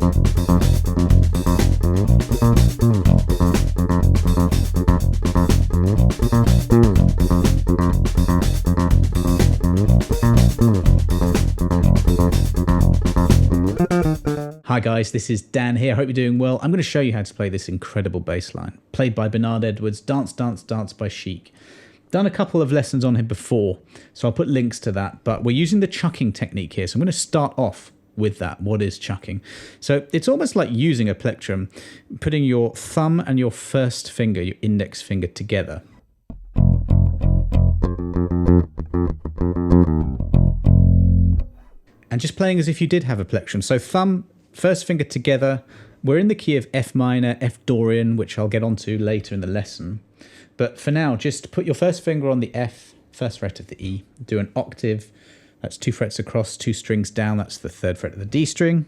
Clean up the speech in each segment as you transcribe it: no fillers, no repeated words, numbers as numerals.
Hi guys, this is Dan here. I hope you're doing well. I'm going to show you how to play this incredible bass line, played by Bernard Edwards, Dance, Dance, Dance by Chic. Done a couple of lessons on him before, so I'll put links to that, but we're using the chucking technique here, so I'm going to start off with that. What is chucking? So it's almost like using a plectrum, putting your thumb and your first finger, your index finger, together. And just playing as if you did have a plectrum. So thumb, first finger together. We're in the key of F minor, F Dorian, which I'll get onto later in the lesson. But for now, just put your first finger on the F, first fret of the E. Do an octave. That's 2 frets across, 2 strings down. That's the 3rd fret of the D string.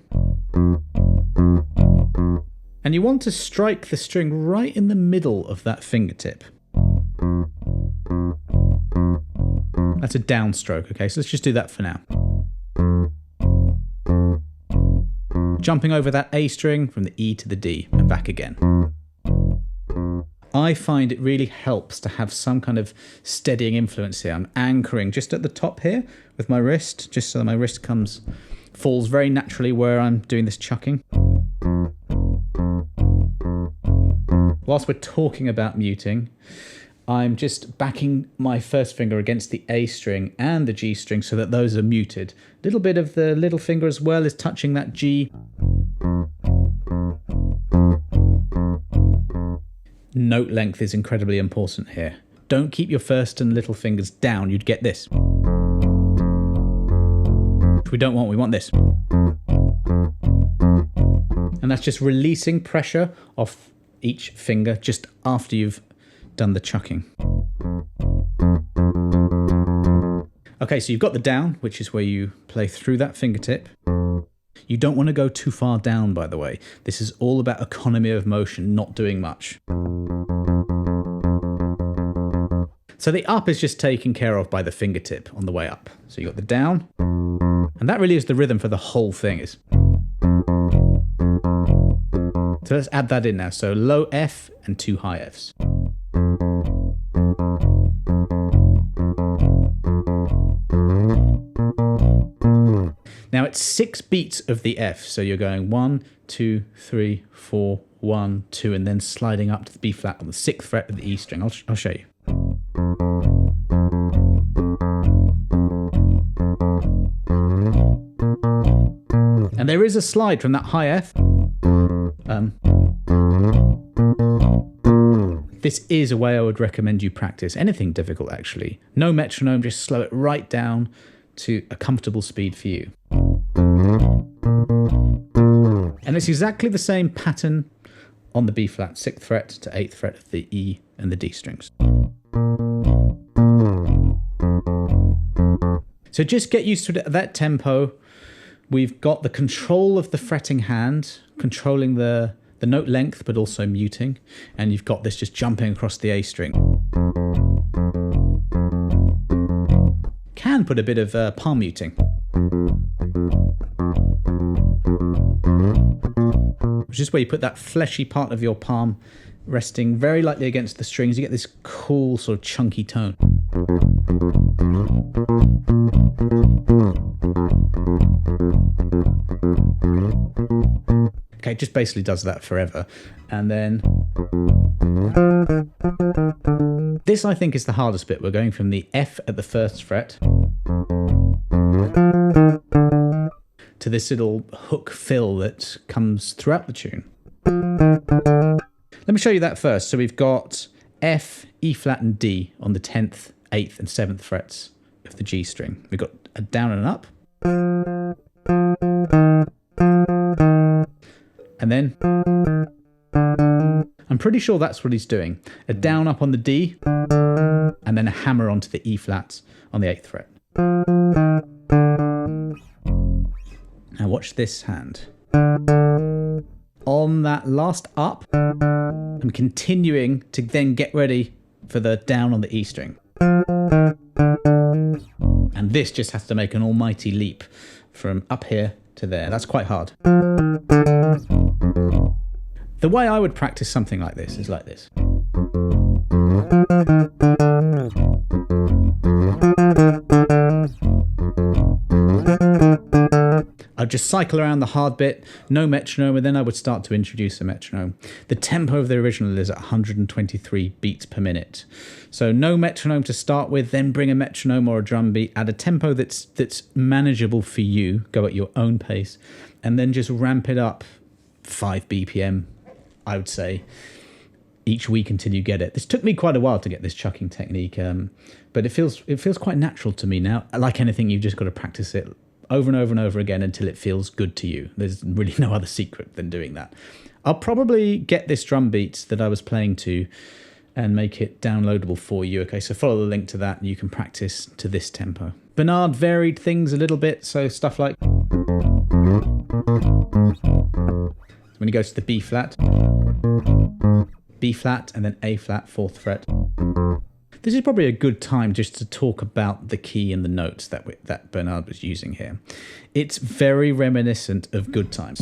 And you want to strike the string right in the middle of that fingertip. That's a downstroke, okay? So let's just do that for now. Jumping over that A string from the E to the D and back again. I find it really helps to have some kind of steadying influence here. I'm anchoring just at the top here with my wrist, just so that my wrist falls very naturally where I'm doing this chucking. Whilst we're talking about muting, I'm just backing my first finger against the A string and the G string so that those are muted. A little bit of the little finger as well is touching that G. Note length is incredibly important here. Don't keep your first and little fingers down. You'd get this. Which we don't want. We want this. And that's just releasing pressure off each finger just after you've done the chucking. Okay, so you've got the down, which is where you play through that fingertip. You don't want to go too far down, by the way. This is all about economy of motion, not doing much. So the up is just taken care of by the fingertip on the way up. So you've got the down, and that really is the rhythm for the whole thing. So let's add that in now. So low F and 2 high Fs. Now it's 6 beats of the F, so you're going 1, 2, 3, 4, 1, 2, and then sliding up to the B flat on the 6th fret of the E string. I'll show you. And there is a slide from that high F. This is a way I would recommend you practice. Anything difficult, actually. No metronome, just slow it right down to a comfortable speed for you. And it's exactly the same pattern on the B flat, 6th fret to 8th fret of the E and the D strings. So just get used to that tempo. We've got the control of the fretting hand, controlling the note length, but also muting. And you've got this just jumping across the A string. Can put a bit of palm muting. Which is where you put that fleshy part of your palm resting very lightly against the strings. You get this cool sort of chunky tone. Okay, it just basically does that forever. And then this, I think, is the hardest bit. We're going from the F at the 1st fret to this little hook fill that comes throughout the tune. Let me show you that first. So we've got F, E flat and D on the 10th, 8th and 7th frets of the G string. We've got a down and an up. And then I'm pretty sure that's what he's doing. A down up on the D and then a hammer onto the E flat on the 8th fret. Now watch this hand. On that last up, I'm continuing to then get ready for the down on the E string. And this just has to make an almighty leap from up here to there. That's quite hard. The way I would practice something like this is like this. I'd just cycle around the hard bit, no metronome, and then I would start to introduce a metronome. The tempo of the original is at 123 beats per minute. So no metronome to start with, then bring a metronome or a drum beat at a tempo that's manageable for you, go at your own pace, and then just ramp it up 5 BPM, I would say, each week until you get it. This took me quite a while to get this chucking technique, but it feels quite natural to me now. Like anything, you've just got to practice it over and over and over again until it feels good to you. There's really no other secret than doing that. I'll probably get this drum beat that I was playing to and make it downloadable for you. Okay, so follow the link to that and you can practice to this tempo. Bernard varied things a little bit, so stuff like when he goes to the B flat, and then A flat, 4th fret. This is probably a good time just to talk about the key and the notes that Bernard was using here. It's very reminiscent of good times.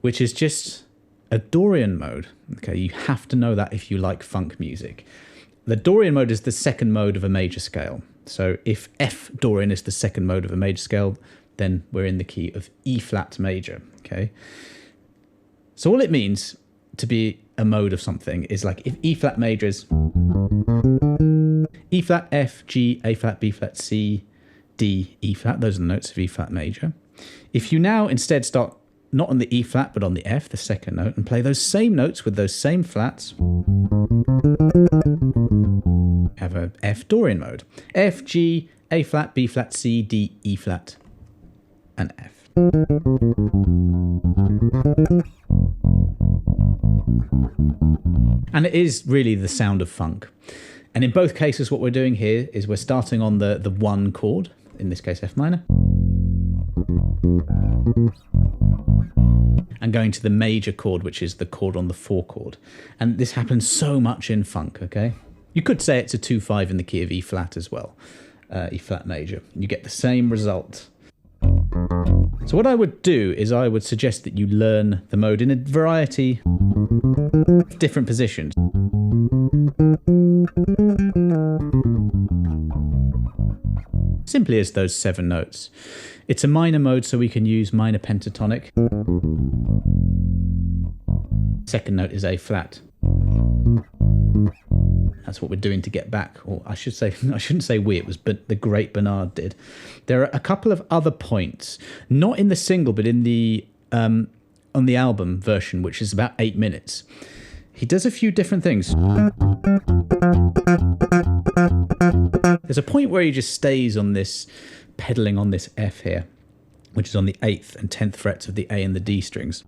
Which is just a Dorian mode. Okay, you have to know that if you like funk music. The Dorian mode is the second mode of a major scale. So if F Dorian is the second mode of a major scale, then we're in the key of E flat major. Okay. So all it means to be a mode of something is like if E flat major is E flat, F, G, A flat, B flat, C, D, E flat. Those are the notes of E flat major. If you now instead start not on the E flat, but on the F, the second note, and play those same notes with those same flats, have a F Dorian mode. F, G, A flat, B flat, C, D, E flat, and F. And it is really the sound of funk. And in both cases, what we're doing here is we're starting on the 1 chord, in this case F minor, and going to the major chord, which is the chord on the 4 chord. And this happens so much in funk, okay? You could say it's a 2-5 in the key of E flat as well, E flat major. You get the same result. So what I would do is I would suggest that you learn the mode in a variety of different positions. Simply as those 7 notes. It's a minor mode, so we can use minor pentatonic. Second note is A flat. That's what we're doing to get back. Or I shouldn't say we, it was the great Bernard did. There are a couple of other points, not in the single, but in the on the album version, which is about 8 minutes. He does a few different things. There's a point where he just stays on this, pedaling on this F here, which is on the 8th and 10th frets of the A and the D strings.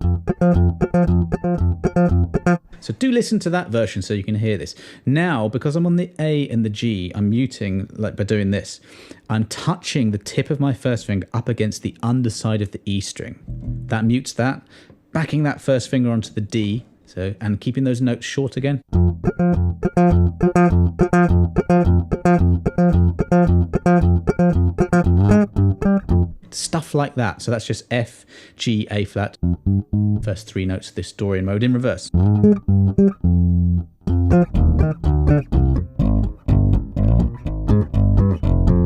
So do listen to that version so you can hear this. Now, because I'm on the A and the G, I'm muting, like by doing this. I'm touching the tip of my first finger up against the underside of the E string. That mutes that. Backing that first finger onto the D, and keeping those notes short again. Stuff like that. So that's just F, G, A flat. First 3 notes of this Dorian mode in reverse.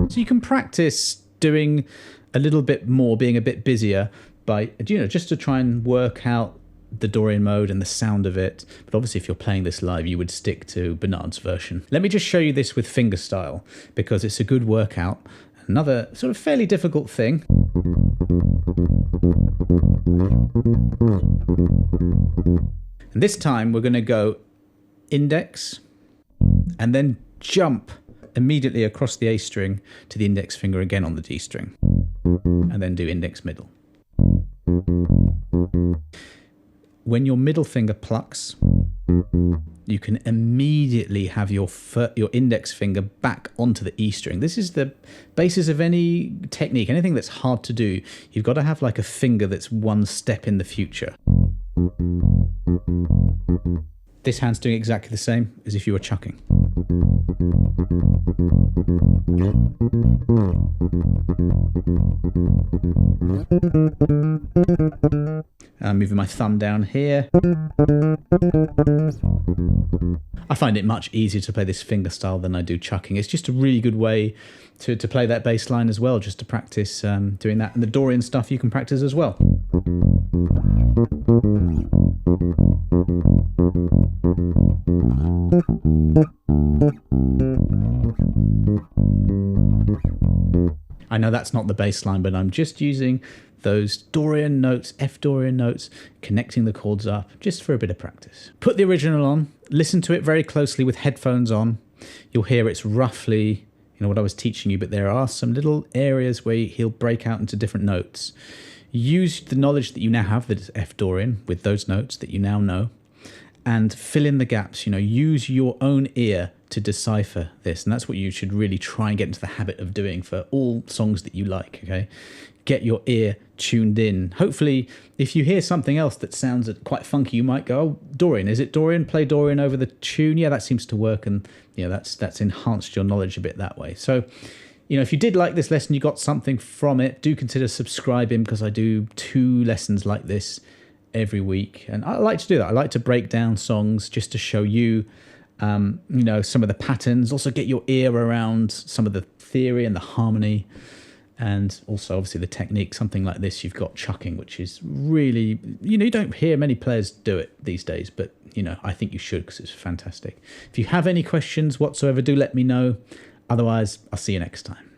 So you can practice doing a little bit more, being a bit busier by, just to try and work out the Dorian mode and the sound of it. But obviously if you're playing this live, you would stick to Bernard's version. Let me just show you this with Fingerstyle, because it's a good workout. Another sort of fairly difficult thing. And this time we're going to go index and then jump immediately across the A string to the index finger again on the D string, and then do index middle. When your middle finger plucks, you can immediately have your index finger back onto the E string. This is the basis of any technique, anything that's hard to do. You've got to have like a finger that's one step in the future. This hand's doing exactly the same as if you were chucking. I'm moving my thumb down here. I find it much easier to play this fingerstyle than I do chucking. It's just a really good way to play that bass line as well, just to practice doing that. And the Dorian stuff you can practice as well. I know that's not the bass line, but I'm just using those Dorian notes, F Dorian notes, connecting the chords up just for a bit of practice. Put the original on, listen to it very closely with headphones on. You'll hear it's roughly, what I was teaching you, but there are some little areas where he'll break out into different notes. Use the knowledge that you now have that is F Dorian with those notes that you now know, and fill in the gaps. Use your own ear to decipher this, and that's what you should really try and get into the habit of doing for all songs that you like. Okay, get your ear tuned in. Hopefully, if you hear something else that sounds quite funky, you might go, "Oh, Dorian, is it Dorian? Play Dorian over the tune." Yeah, that seems to work, and that's enhanced your knowledge a bit that way. So, if you did like this lesson, you got something from it, do consider subscribing, because I do 2 lessons like this every week, and I like to do that. I like to break down songs just to show you some of the patterns, also get your ear around some of the theory and the harmony, and also obviously the technique. Something like this, you've got chucking, which is really, you don't hear many players do it these days, but I think you should, because it's fantastic. If you have any questions whatsoever, do let me know. Otherwise, I'll see you next time.